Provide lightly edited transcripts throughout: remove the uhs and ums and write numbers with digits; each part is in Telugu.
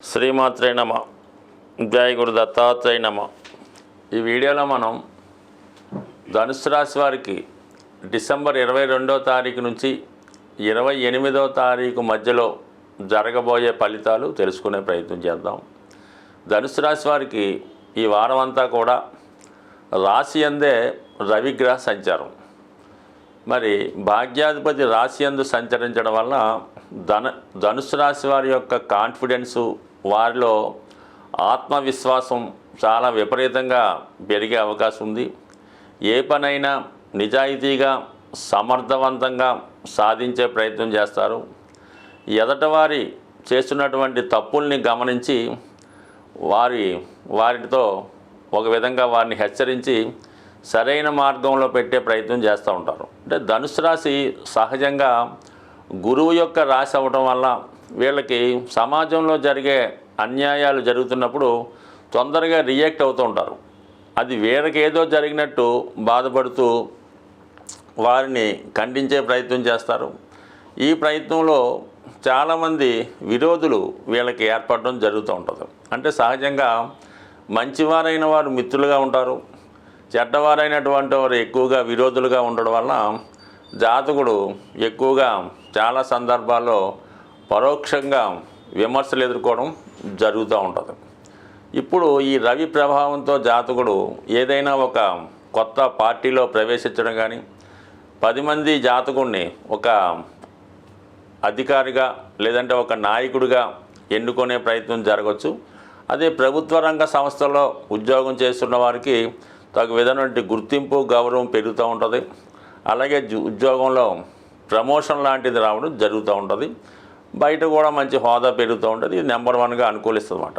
శ్రీమాత్రే నమ. జయ గురు దత్తాత్రేయ నమ. ఈ వీడియోలో మనం ధనుసు రాశి వారికి డిసెంబర్ 22వ తారీఖు నుంచి 28వ తారీఖు మధ్యలో జరగబోయే ఫలితాలు తెలుసుకునే ప్రయత్నం చేద్దాం. ధనుసు రాశి వారికి ఈ వారం అంతా కూడా రాశి అందే రవిగ్రహ సంచారం. మరి భాగ్యాధిపతి రాశి యందు సంచరించడం వల్ల ధనుసు రాశి వారి యొక్క కాన్ఫిడెన్సు, వారిలో ఆత్మవిశ్వాసం చాలా విపరీతంగా పెరిగే అవకాశం ఉంది. ఏ పనైనా నిజాయితీగా సమర్థవంతంగా సాధించే ప్రయత్నం చేస్తారు. ఎదటవారి చేస్తున్నటువంటి తప్పుల్ని గమనించి వారితో ఒక విధంగా వారిని హెచ్చరించి సరైన మార్గంలో పెట్టే ప్రయత్నం చేస్తూ ఉంటారు. అంటే ధనుసు రాశి సహజంగా గురువు యొక్క రాశి అవ్వటం వల్ల వీళ్ళకి సమాజంలో జరిగే అన్యాయాలు జరుగుతున్నప్పుడు తొందరగా రియాక్ట్ అవుతూ ఉంటారు. అది వీళ్ళకి ఏదో జరిగినట్టు బాధపడుతూ వారిని ఖండించే ప్రయత్నం చేస్తారు. ఈ ప్రయత్నంలో చాలామంది విరోధులు వీళ్ళకి ఏర్పడడం జరుగుతూ ఉంటుంది. అంటే సహజంగా మంచివారైన వారు మిత్రులుగా ఉంటారు, చెడ్డవారైనటువంటి వారు ఎక్కువగా విరోధులుగా ఉండడం వల్ల జాతకుడు ఎక్కువగా చాలా సందర్భాల్లో పరోక్షంగా విమర్శలు ఎదుర్కోవడం జరుగుతూ ఉంటుంది. ఇప్పుడు ఈ రవి ప్రభావంతో జాతకుడు ఏదైనా ఒక కొత్త పార్టీలో ప్రవేశించడం కానీ, 10 మంది జాతకుడిని ఒక అధికారిగా లేదంటే ఒక నాయకుడిగా ఎన్నుకునే ప్రయత్నం జరగవచ్చు. అదే ప్రభుత్వ రంగ సంస్థల్లో ఉద్యోగం చేస్తున్న వారికి తగు విధమైన గుర్తింపు, గౌరవం పెరుగుతూ ఉంటుంది. అలాగే ఉద్యోగంలో ప్రమోషన్ లాంటిది రావడం జరుగుతూ ఉంటుంది. బయట కూడా మంచి హోదా పెరుగుతూ ఉంటుంది. ఇది నెంబర్ 1గా అనుకూలిస్తుంది అన్నమాట.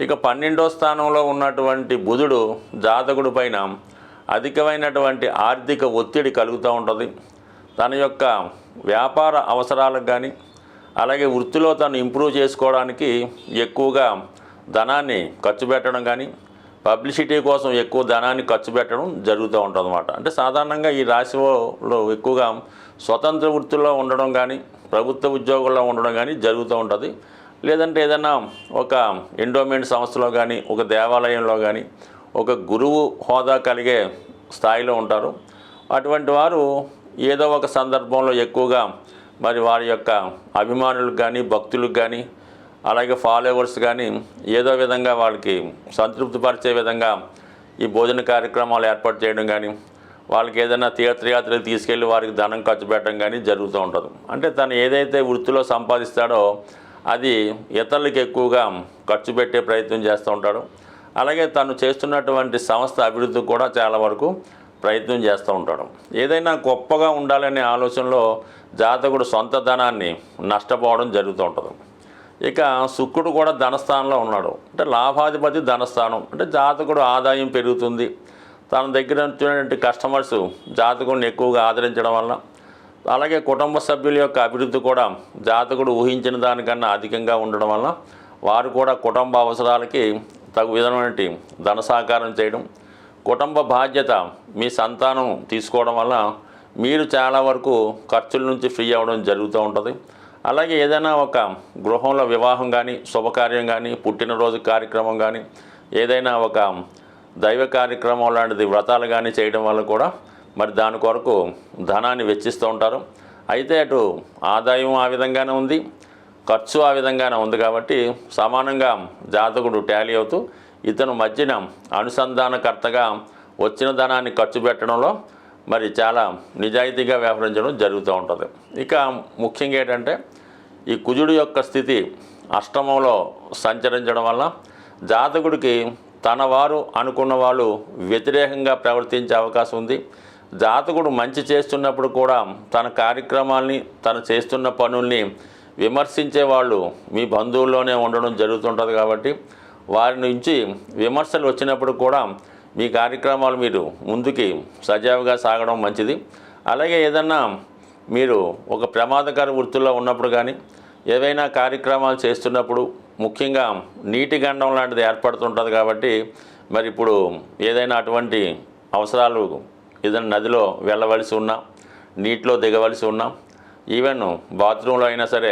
ఇక 12వ స్థానంలో ఉన్నటువంటి బుధుడు జాతకుడి పైన అధికమైనటువంటి ఆర్థిక ఒత్తిడి కలుగుతూ ఉంటుంది. తన యొక్క వ్యాపార అవసరాలకు కానీ, అలాగే వృత్తిలో తను ఇంప్రూవ్ చేసుకోవడానికి ఎక్కువగా ధనాన్ని ఖర్చు పెట్టడం కానీ, పబ్లిసిటీ కోసం ఎక్కువ ధనాన్ని ఖర్చు పెట్టడం జరుగుతూ ఉంటుంది అన్నమాట. అంటే సాధారణంగా ఈ రాశిలో ఎక్కువగా స్వతంత్ర వృత్తుల్లో ఉండడం కానీ, ప్రభుత్వ ఉద్యోగుల్లో ఉండడం కానీ జరుగుతూ ఉంటుంది. లేదంటే ఏదైనా ఒక ఎండోమెంట్ సంస్థలో కానీ, ఒక దేవాలయంలో కానీ, ఒక గురువు హోదా కలిగే స్థాయిలో ఉంటారు. అటువంటి వారు ఏదో ఒక సందర్భంలో ఎక్కువగా మరి వారి యొక్క అభిమానులకు కానీ, భక్తులకు కానీ, అలాగే ఫాలోవర్స్ కానీ ఏదో విధంగా వాళ్ళకి సంతృప్తిపరిచే విధంగా ఈ భోజన కార్యక్రమాలు ఏర్పాటు చేయడం కానీ, వాళ్ళకి ఏదైనా తీర్థయాత్రలు తీసుకెళ్ళి వారికి ధనం ఖర్చు పెట్టడం కానీ జరుగుతూ ఉంటుంది. అంటే తను ఏదైతే వృత్తిలో సంపాదిస్తాడో అది ఇతరులకు ఎక్కువగా ఖర్చు పెట్టే ప్రయత్నం చేస్తూ ఉంటాడు. అలాగే తను చేస్తున్నటువంటి సంస్థ అభివృద్ధికి కూడా చాలా వరకు ప్రయత్నం చేస్తూ ఉంటాడు. ఏదైనా గొప్పగా ఉండాలనే ఆలోచనలో జాతకుడు సొంత ధనాన్ని నష్టపోవడం జరుగుతూ ఉంటుంది. ఇక శుక్రుడు కూడా ధనస్థానంలో ఉన్నాడు. అంటే లాభాధిపతి ధనస్థానం. అంటే జాతకుడు ఆదాయం పెరుగుతుంది. తన దగ్గర వచ్చినటువంటి కస్టమర్స్ జాతకుడిని ఎక్కువగా ఆదరించడం వల్ల, అలాగే కుటుంబ సభ్యుల యొక్క అభివృద్ధి కూడా జాతకుడు ఊహించిన దానికన్నా అధికంగా ఉండడం వల్ల వారు కూడా కుటుంబ అవసరాలకి తగు విధమైనటువంటి ధన సహకారం చేయడం, కుటుంబ బాధ్యత మీ సంతానం తీసుకోవడం వల్ల మీరు చాలా వరకు ఖర్చుల నుంచి ఫ్రీ అవ్వడం జరుగుతూ ఉంటుంది. అలాగే ఏదైనా ఒక గృహంలో వివాహం కానీ, శుభకార్యం కానీ, పుట్టినరోజు కార్యక్రమం కానీ, ఏదైనా ఒక దైవ కార్యక్రమం లాంటిది వ్రతాలు కానీ చేయడం వల్ల కూడా మరి దాని కొరకు ధనాన్ని వెచ్చిస్తూ ఉంటారు. అయితే అటు ఆదాయం ఆ విధంగానే ఉంది, ఖర్చు ఆ విధంగానే ఉంది. కాబట్టి సమానంగా జాతకుడు టాలీ అవుతూ ఇతను మధ్యన అనుసంధానకర్తగా వచ్చిన ధనాన్ని ఖర్చు పెట్టడంలో మరి చాలా నిజాయితీగా వ్యవహరించడం జరుగుతూ ఉంటుంది. ఇక ముఖ్యంగా ఏంటంటే ఈ కుజుడు యొక్క స్థితి అష్టమంలో సంచరించడం వల్ల జాతకుడికి తన వారు అనుకున్న వాళ్ళు వ్యతిరేకంగా ప్రవర్తించే అవకాశం ఉంది. జాతకుడు మంచి చేస్తున్నప్పుడు కూడా తన కార్యక్రమాల్ని, తను చేస్తున్న పనుల్ని విమర్శించే వాళ్ళు మీ బంధువుల్లోనే ఉండడం జరుగుతుంటుంది. కాబట్టి వారి నుంచి విమర్శలు వచ్చినప్పుడు కూడా మీ కార్యక్రమాలు మీరు ముందుకి సజావుగా సాగడం మంచిది. అలాగే ఏదన్నా మీరు ఒక ప్రమాదకర వృత్తుల్లో ఉన్నప్పుడు కానీ, ఏవైనా కార్యక్రమాలు చేస్తున్నప్పుడు ముఖ్యంగా నీటి గండం లాంటిది ఏర్పడుతుంటుంది. కాబట్టి మరి ఇప్పుడు ఏదైనా అటువంటి అవసరాలు ఏదైనా నదిలో వెళ్ళవలసి ఉన్నా, నీటిలో దిగవలసి ఉన్నా, ఈవెన్ బాత్రూంలో అయినా సరే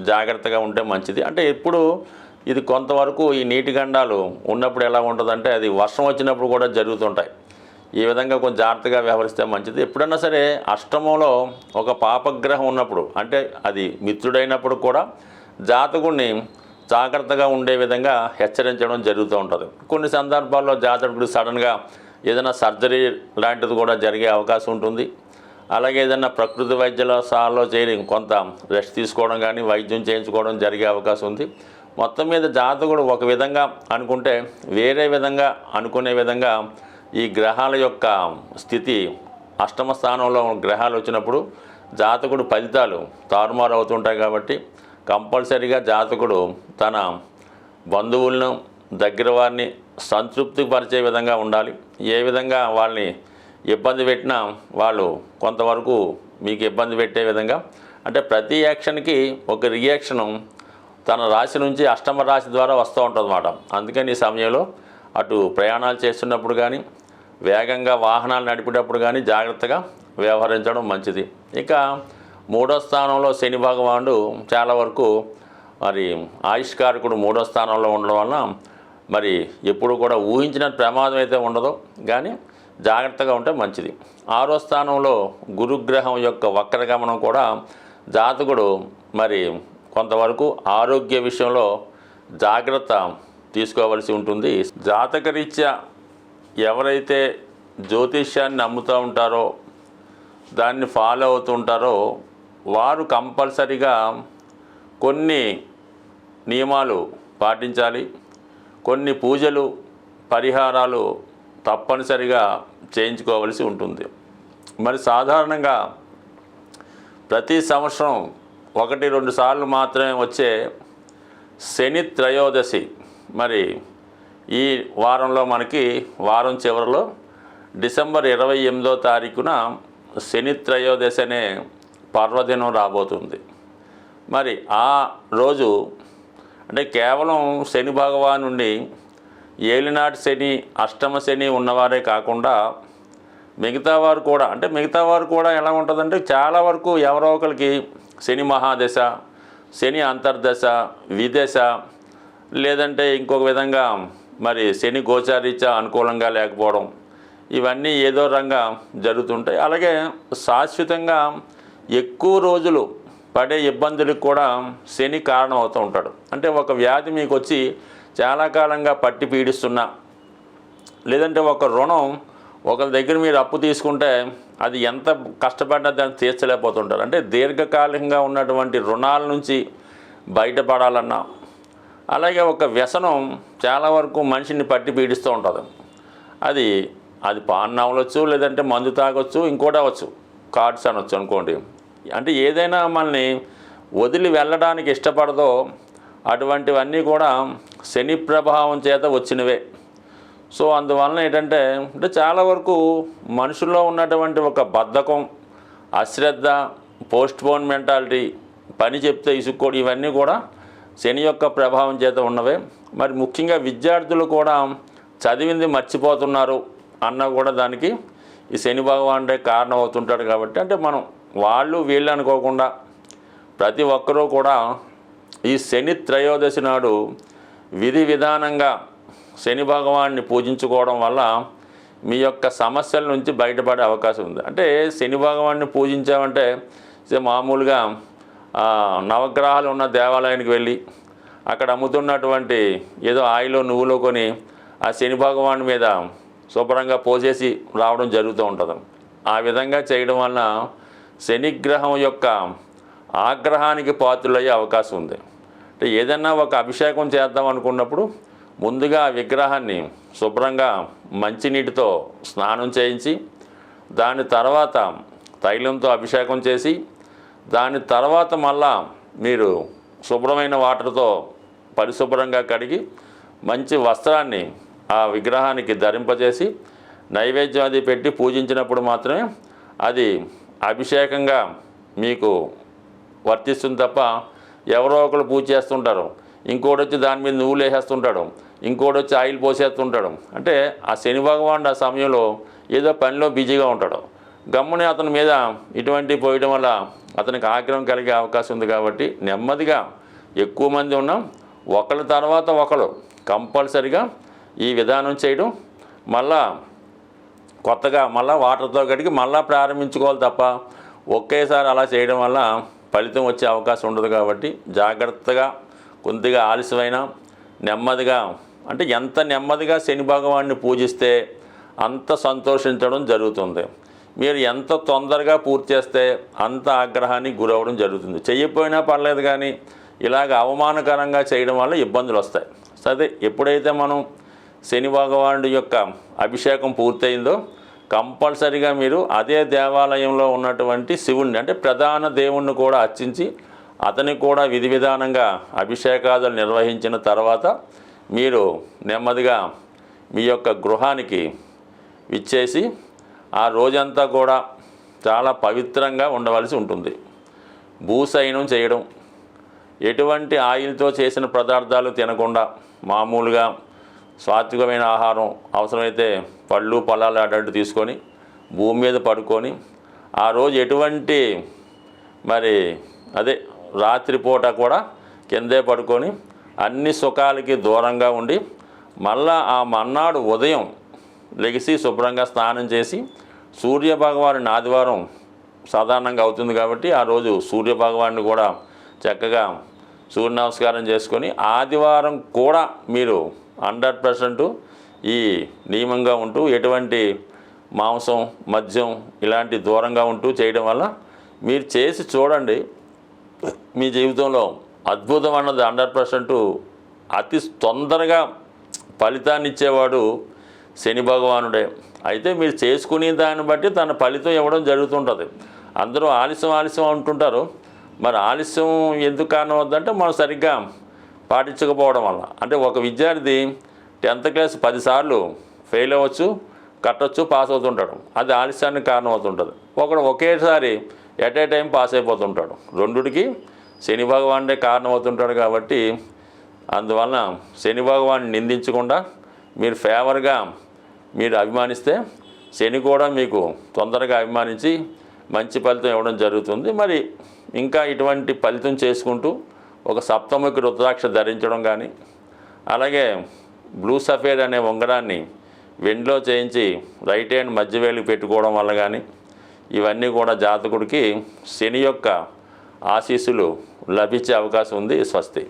జాగ్రత్తగా ఉంటే మంచిది. అంటే ఎప్పుడు ఇది కొంతవరకు ఈ నీటి గండాలు ఉన్నప్పుడు ఎలా ఉంటుందంటే అది వర్షం వచ్చినప్పుడు కూడా జరుగుతుంటాయి. ఈ విధంగా కొంచెం జాగ్రత్తగా వ్యవహరిస్తే మంచిది. ఎప్పుడన్నా సరే అష్టమంలో ఒక పాపగ్రహం ఉన్నప్పుడు, అంటే అది మిత్రుడైనప్పుడు కూడా జాతకుడిని జాగ్రత్తగా ఉండే విధంగా హెచ్చరించడం జరుగుతూ ఉంటుంది. కొన్ని సందర్భాల్లో జాతకుడు సడన్గా ఏదైనా సర్జరీ లాంటిది కూడా జరిగే అవకాశం ఉంటుంది. అలాగే ఏదైనా ప్రకృతి వైద్యశాలలో చేరి కొంత రెస్ట్ తీసుకోవడం కానీ వైద్యం చేయించుకోవడం జరిగే అవకాశం ఉంది. మొత్తం మీద జాతకుడు ఒక విధంగా అనుకుంటే వేరే విధంగా అనుకునే విధంగా ఈ గ్రహాల యొక్క స్థితి, అష్టమ స్థానంలో గ్రహాలు వచ్చినప్పుడు జాతకుడు ఫలితాలు తారుమారు అవుతుంటాయి. కాబట్టి కంపల్సరీగా జాతకుడు తన బంధువులను, దగ్గర వారిని సంతృప్తిపరిచే విధంగా ఉండాలి. ఏ విధంగా వాళ్ళని ఇబ్బంది పెట్టినా వాళ్ళు కొంతవరకు మీకు ఇబ్బంది పెట్టే విధంగా, అంటే ప్రతి యాక్షన్కి ఒక రియాక్షను తన రాశి నుంచి అష్టమ రాశి ద్వారా వస్తూ ఉంటుంది అన్నమాట. అందుకని ఈ సమయంలో అటు ప్రయాణాలు చేస్తున్నప్పుడు కానీ, వేగంగా వాహనాలు నడిపేటప్పుడు కానీ జాగ్రత్తగా వ్యవహరించడం మంచిది. ఇక 3వ స్థానంలో శని భగవానుడు చాలా వరకు మరి ఆయుష్కారకుడు 3వ స్థానంలో ఉండడం వలన మరి ఎప్పుడు కూడా ఊహించిన ప్రమాదం అయితే ఉండదు, కానీ జాగ్రత్తగా ఉంటే మంచిది. 6వ స్థానంలో గురుగ్రహం యొక్క వక్రగమనం కూడా జాతకుడు మరి కొంతవరకు ఆరోగ్య విషయంలో జాగ్రత్త తీసుకోవలసి ఉంటుంది. జాతకరీత్యా ఎవరైతే జ్యోతిష్యాన్ని నమ్ముతూ ఉంటారో, దాన్ని ఫాలో అవుతూ ఉంటారో వారు కంపల్సరిగా కొన్ని నియమాలు పాటించాలి. కొన్ని పూజలు, పరిహారాలు తప్పనిసరిగా చేయించుకోవలసి ఉంటుంది. మరి సాధారణంగా ప్రతి సంవత్సరం 1-2 సార్లు మాత్రమే వచ్చే శని త్రయోదశి, మరి ఈ వారంలో మనకి వారం చివరిలో డిసెంబర్ 28వ తారీఖున శని త్రయోదశి అనే పర్వదినం రాబోతుంది. మరి ఆ రోజు అంటే కేవలం శని భగవానుండి ఏలినాటి శని, అష్టమ శని ఉన్నవారే కాకుండా మిగతా వారు కూడా ఎలా ఉంటుందంటే చాలా వరకు ఎవరో ఒకరికి శని మహాదశ, శని అంతర్దశ, విదశ, లేదంటే ఇంకొక విధంగా మరి శని గోచారీత్యా అనుకూలంగా లేకపోవడం, ఇవన్నీ ఏదో రంగా జరుగుతుంటాయి. అలాగే శాశ్వతంగా ఎక్కువ రోజులు పడే ఇబ్బందులకు కూడా శని కారణం అవుతూ ఉంటాడు. అంటే ఒక వ్యాధి మీకు వచ్చి చాలా కాలంగా పట్టి పీడిస్తున్నా, లేదంటే ఒక రుణం ఒకరి దగ్గర మీరు అప్పు తీసుకుంటే అది ఎంత కష్టపడ్డా దాన్ని తీర్చలేకపోతుంటారు. అంటే దీర్ఘకాలికంగా ఉన్నటువంటి రుణాల నుంచి బయటపడాలన్నా, అలాగే ఒక వ్యసనం చాలా వరకు మనిషిని పట్టి పీడిస్తూ ఉంటుంది. అది పాన్ అవ్వచ్చు, లేదంటే మందు తాగొచ్చు, ఇంకోటి అవ్వచ్చు, కార్డ్స్ అనొచ్చు అనుకోండి. అంటే ఏదైనా మనల్ని వదిలి వెళ్ళడానికి ఇష్టపడదో అటువంటివన్నీ కూడా శని ప్రభావం చేత వచ్చినవే. సో అందువలన ఏంటంటే చాలా వరకు మనుషుల్లో ఉన్నటువంటి ఒక బద్ధకం, అశ్రద్ధ, పోస్ట్పోన్ మెంటాలిటీ, పని చెప్తే ఇసుక్కోడి, ఇవన్నీ కూడా శని యొక్క ప్రభావం చేత ఉన్నవే. మరి ముఖ్యంగా విద్యార్థులు కూడా చదివింది మర్చిపోతున్నారు అన్న కూడా దానికి ఈ శని భగవానుడే కారణం అవుతుంటాడు. కాబట్టి అంటే మనం వాళ్ళు వీళ్ళు అనుకోకుండా ప్రతి ఒక్కరూ కూడా ఈ శని త్రయోదశి నాడు విధి విధానంగా శని భగవాన్ని పూజించుకోవడం వల్ల మీ యొక్క సమస్యల నుంచి బయటపడే అవకాశం ఉంది. అంటే శని భగవాన్ని పూజించామంటే మామూలుగా నవగ్రహాలు ఉన్న దేవాలయానికి వెళ్ళి అక్కడ అమ్ముతున్నటువంటి ఏదో ఆయిలో నువ్వులో కొని ఆ శని భగవాన్ మీద శుభ్రంగా పోసేసి రావడం జరుగుతూ ఉంటుంది. ఆ విధంగా చేయడం వలన శనిగ్రహం యొక్క ఆగ్రహానికి పాత్రులయ్యే అవకాశం ఉంది. అంటే ఏదైనా ఒక అభిషేకం చేద్దాం అనుకున్నప్పుడు ముందుగా ఆ విగ్రహాన్ని శుభ్రంగా మంచినీటితో స్నానం చేయించి, దాని తర్వాత తైలంతో అభిషేకం చేసి, దాని తర్వాత మళ్ళా మీరు శుభ్రమైన వాటర్తో పరిశుభ్రంగా కడిగి మంచి వస్త్రాన్ని ఆ విగ్రహానికి ధరింపజేసి నైవేద్యం అది పెట్టి పూజించినప్పుడు మాత్రమే అది అభిషేకంగా మీకు వర్తిస్తుంది. తప్ప ఎవరో ఒకరు పూజ చేస్తుంటారు, ఇంకోటి వచ్చి దాని మీద నువ్వులు వేసేస్తుంటాడు, ఇంకోటి వచ్చి ఆయిల్ పోసేస్తుంటాడు. అంటే ఆ శని భగవానుడు ఆ సమయంలో ఏదో పనిలో బిజీగా ఉంటాడు. గమ్ముని అతని మీద ఇటువంటి పోయడం వల్ల అతనికి ఆగ్రహం కలిగే అవకాశం ఉంది. కాబట్టి నెమ్మదిగా ఎక్కువ మంది ఉన్నాం ఒకళ్ళ తర్వాత ఒకళ్ళు కంపల్సరిగా ఈ విధానం చేయడం, మళ్ళా కొత్తగా మళ్ళీ వాటర్తో కడిగి మళ్ళీ ప్రారంభించుకోవాలి తప్ప ఒకేసారి అలా చేయడం వల్ల ఫలితం వచ్చే అవకాశం ఉండదు. కాబట్టి జాగ్రత్తగా కొద్దిగా ఆలస్యమైనా నెమ్మదిగా, అంటే ఎంత నెమ్మదిగా శని భగవాన్ని పూజిస్తే అంత సంతోషించడం జరుగుతుంది. మీరు ఎంత తొందరగా పూర్తి చేస్తే అంత ఆగ్రహానికి గురవడం జరుగుతుంది. చెయ్యకపోయినా పర్లేదు, కానీ ఇలాగ అవమానకరంగా చేయడం వల్ల ఇబ్బందులు వస్తాయి. సరే, ఎప్పుడైతే మనం శని భగవానుడి యొక్క అభిషేకం పూర్తయిందో కంపల్సరిగా మీరు అదే దేవాలయంలో ఉన్నటువంటి శివుణ్ణి, అంటే ప్రధాన దేవుణ్ణి కూడా అర్చించి అతనికి కూడా విధి విధానంగా అభిషేకాదులు నిర్వహించిన తర్వాత మీరు నెమ్మదిగా మీ యొక్క గృహానికి విచ్చేసి ఆ రోజంతా కూడా చాలా పవిత్రంగా ఉండవలసి ఉంటుంది. భూశయనం చేయడం, ఎటువంటి ఆయిల్తో చేసిన పదార్థాలు తినకుండా మామూలుగా సాత్వికమైన ఆహారం, అవసరమైతే పళ్ళు పొలాలు అటు తీసుకొని భూమి మీద పడుకొని ఆ రోజు ఎటువంటి రాత్రిపూట కూడా కిందే పడుకొని అన్ని సుఖాలకి దూరంగా ఉండి మళ్ళా ఆ మన్నాడు ఉదయం లెగిసి శుభ్రంగా స్నానం చేసి సూర్యభగవానుని, ఆదివారం సాధారణంగా అవుతుంది కాబట్టి ఆ రోజు సూర్యభగవాన్ని కూడా చక్కగా సూర్య నమస్కారం చేసుకొని ఆదివారం కూడా మీరు 100% ఈ నియమంగా ఉంటూ ఎటువంటి మాంసం, మద్యం ఇలాంటి దూరంగా ఉంటూ చేయడం వల్ల మీరు చేసి చూడండి, మీ జీవితంలో అద్భుతం అన్నది 100% అతి తొందరగా ఫలితాన్ని ఇచ్చేవాడు శని భగవానుడే. అయితే మీరు చేసుకునే దాన్ని బట్టి తన ఫలితం ఇవ్వడం జరుగుతుంటుంది. అందరూ ఆలస్యం అంటుంటారు. మరి ఆలస్యం ఎందుకు కారణం అవుతుందంటే మనం సరిగ్గా పాటించకపోవడం వల్ల. అంటే ఒక విద్యార్థి 10th క్లాస్ 10 సార్లు ఫెయిల్ అవ్వచ్చు, కట్టొచ్చు, పాస్ అవుతుంటాడు. అది ఆలస్యానికి కారణం అవుతుంటుంది. ఒకడు ఒకేసారి ఎట్ ఏ టైం పాస్ అయిపోతుంటాడు. రెండుకి శని భగవానుడే కారణం అవుతుంటాడు. కాబట్టి అందువలన శని భగవాన్ని నిందించకుండా మీరు ఫేవర్గా మీరు అభిమానిస్తే శని కూడా మీకు తొందరగా అభిమానించి మంచి ఫలితం ఇవ్వడం జరుగుతుంది. మరి ఇంకా ఇటువంటి ఫలితం చేసుకుంటూ ఒక సప్తముఖి రుద్రాక్ష ధరించడం కానీ, అలాగే బ్లూ సఫేడ్ అనే ఉంగరాన్ని వెండిలో చేయించి రైట్ హ్యాండ్ మధ్యవేలికి పెట్టుకోవడం వల్ల కానీ, ఇవన్నీ కూడా జాతకుడికి శని యొక్క ఆశీస్సులు లభించే అవకాశం ఉంది. స్వస్తి.